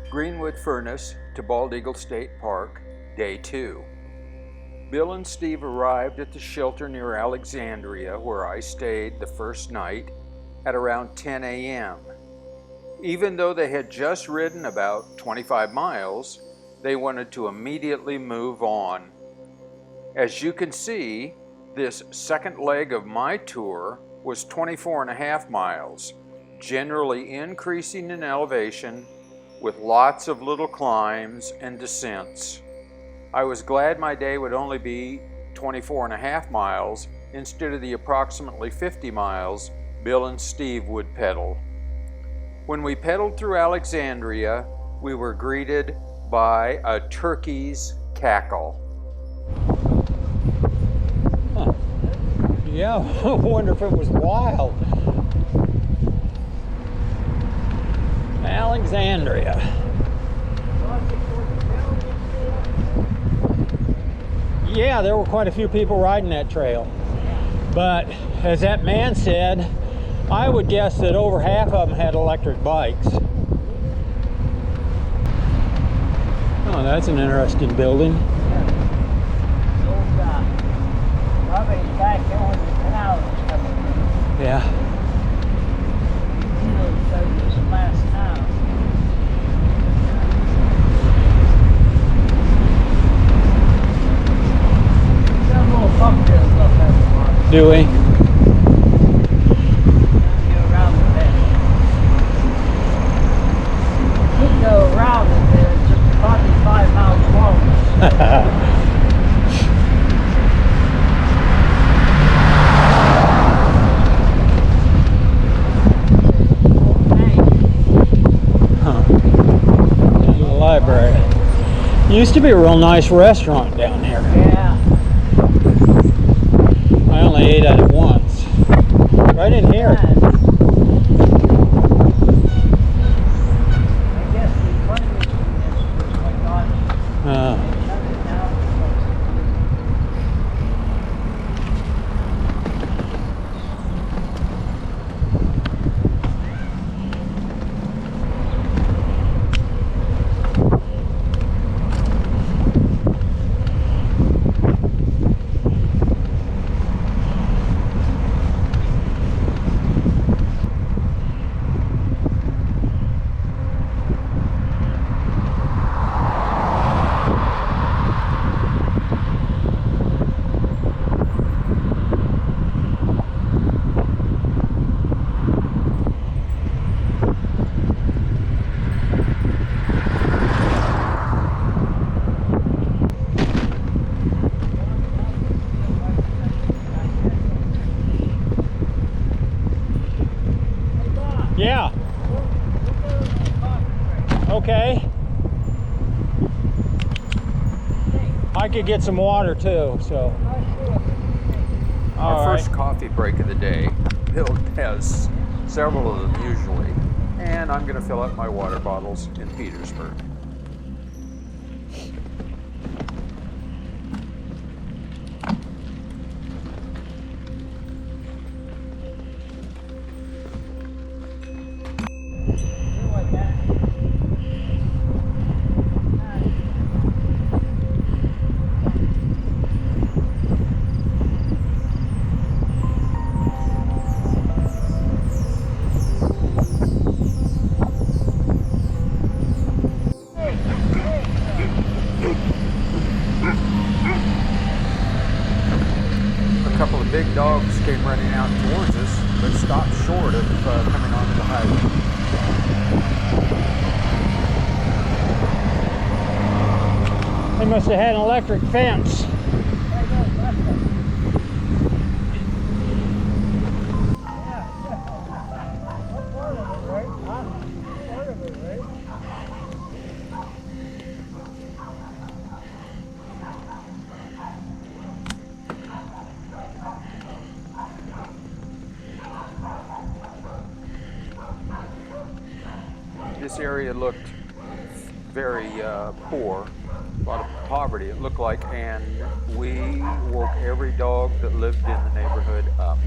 Greenwood Furnace to Bald Eagle State Park, Day 2. Bill and Steve arrived at the shelter near Alexandria, where I stayed the first night, at around 10 a.m. Even though they had just ridden about 25 miles, they wanted to immediately move on. As you can see, this second leg of my tour was 24.5 miles, generally increasing in elevation with lots of little climbs and descents. I was glad my day would only be 24.5 miles instead of the approximately 50 miles Bill and Steve would pedal. When we pedaled through Alexandria, we were greeted by a turkey's cackle. Huh. Yeah, I wonder if it was wild. Alexandria. Yeah, there were quite a few people riding that trail. But as that man said, I would guess that over half of them had electric bikes. Oh, that's an interesting building. Yeah. Do we? Go around it, it's just probably 5 miles long. Library. Used to be a real nice restaurant down here. Yeah. I only ate at it once. Right in here. I guess the economy is going on. Yeah. Okay. I could get some water too, so. Our first coffee break of the day. Bill has several of them usually, and I'm going to fill up my water bottles in Petersburg. A couple of big dogs came running out towards us, but stopped short of coming onto the highway. They must have had an electric fence. This area looked very poor, a lot of poverty it looked like, and we woke every dog that lived in the neighborhood up.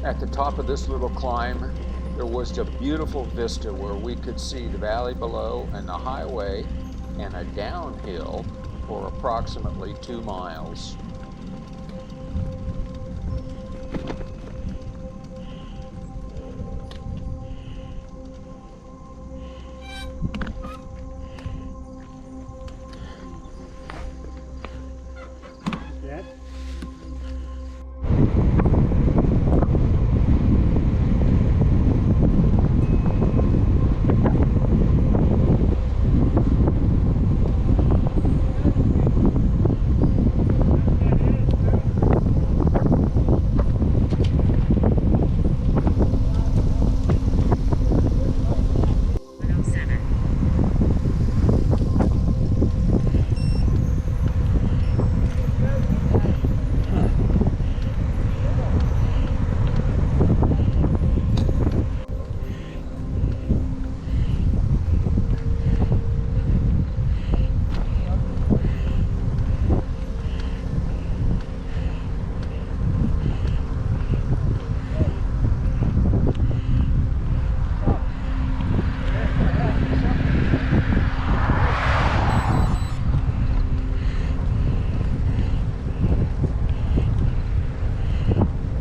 At the top of this little climb, there was a beautiful vista where we could see the valley below and the highway and a downhill for approximately 2 miles.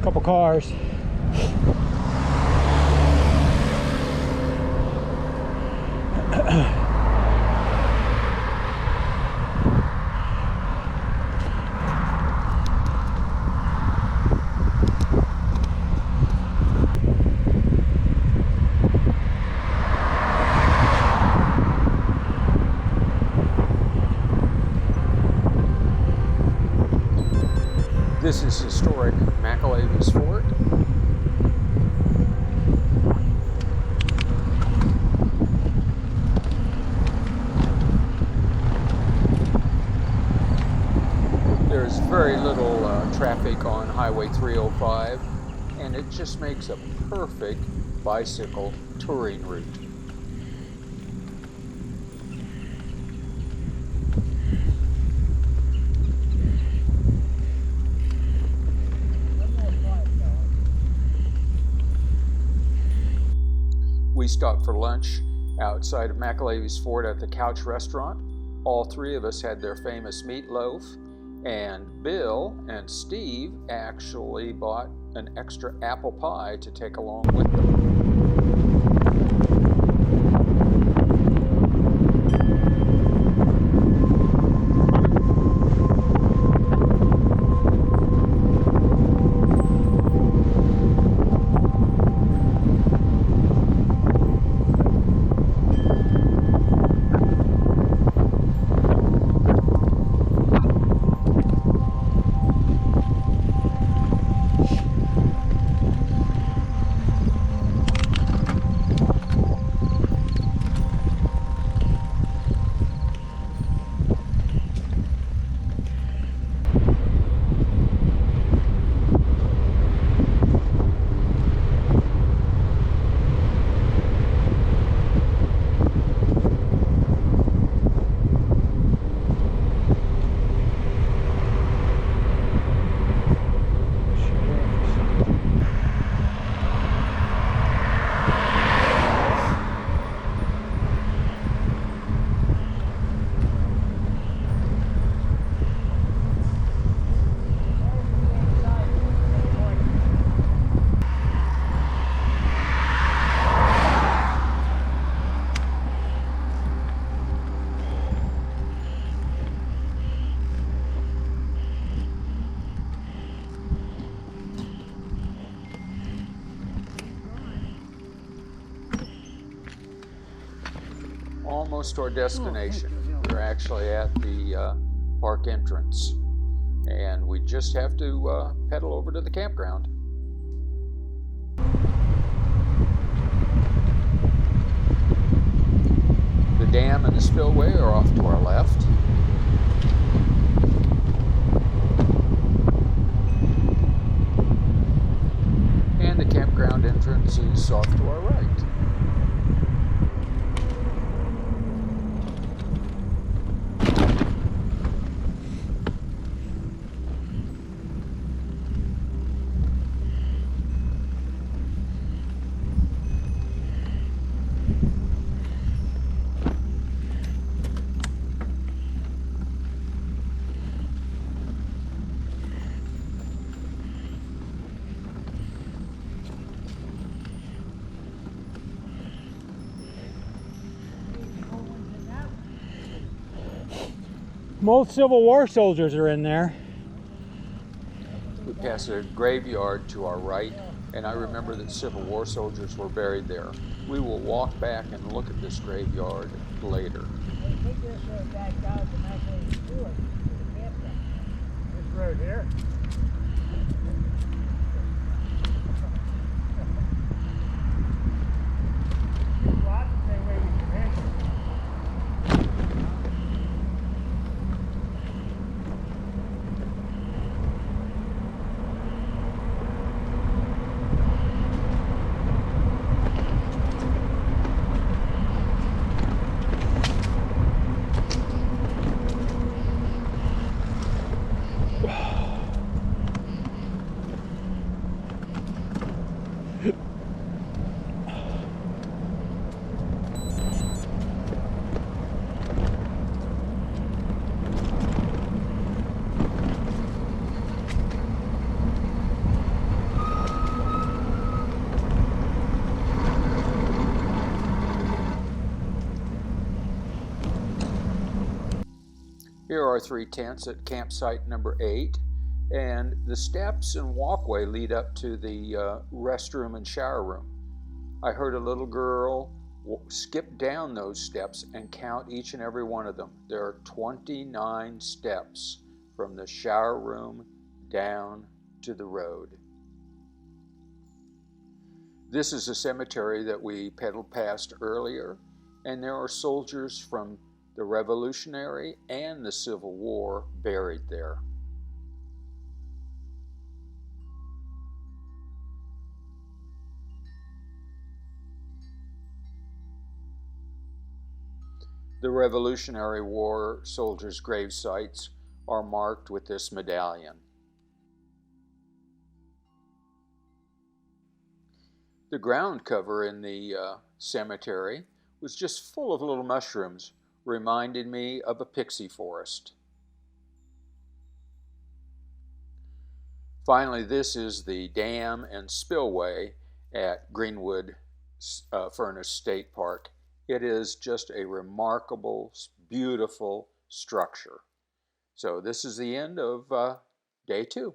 Couple cars. This is historic McAlevy's Fort. There's very little traffic on Highway 305, and it just makes a perfect bicycle touring route. We stopped for lunch outside of McAlevy's Fort at the Couch Restaurant. All three of us had their famous meatloaf, and Bill and Steve actually bought an extra apple pie to take along with them. almost to our destination. We're actually at the park entrance, and we just have to pedal over to the campground. The dam and the spillway are off to our left. And the campground entrance is off to our right. Most Civil War soldiers are in there. We pass a graveyard to our right, and I remember that Civil War soldiers were buried there. We will walk back and look at this graveyard later. Take this back out to Alexandria to the campground. This road here. Here are 3 tents at campsite number 8, and the steps and walkway lead up to the restroom and shower room. I heard a little girl skip down those steps and count each and every one of them. There are 29 steps from the shower room down to the road. This is a cemetery that we pedaled past earlier, and there are soldiers from the Revolutionary and the Civil War buried there. The Revolutionary War soldiers' grave sites are marked with this medallion. The ground cover in the cemetery was just full of little mushrooms, reminded me of a pixie forest. Finally, this is the dam and spillway at Greenwood Furnace State Park. It is just a remarkable, beautiful structure. So this is the end of day 2.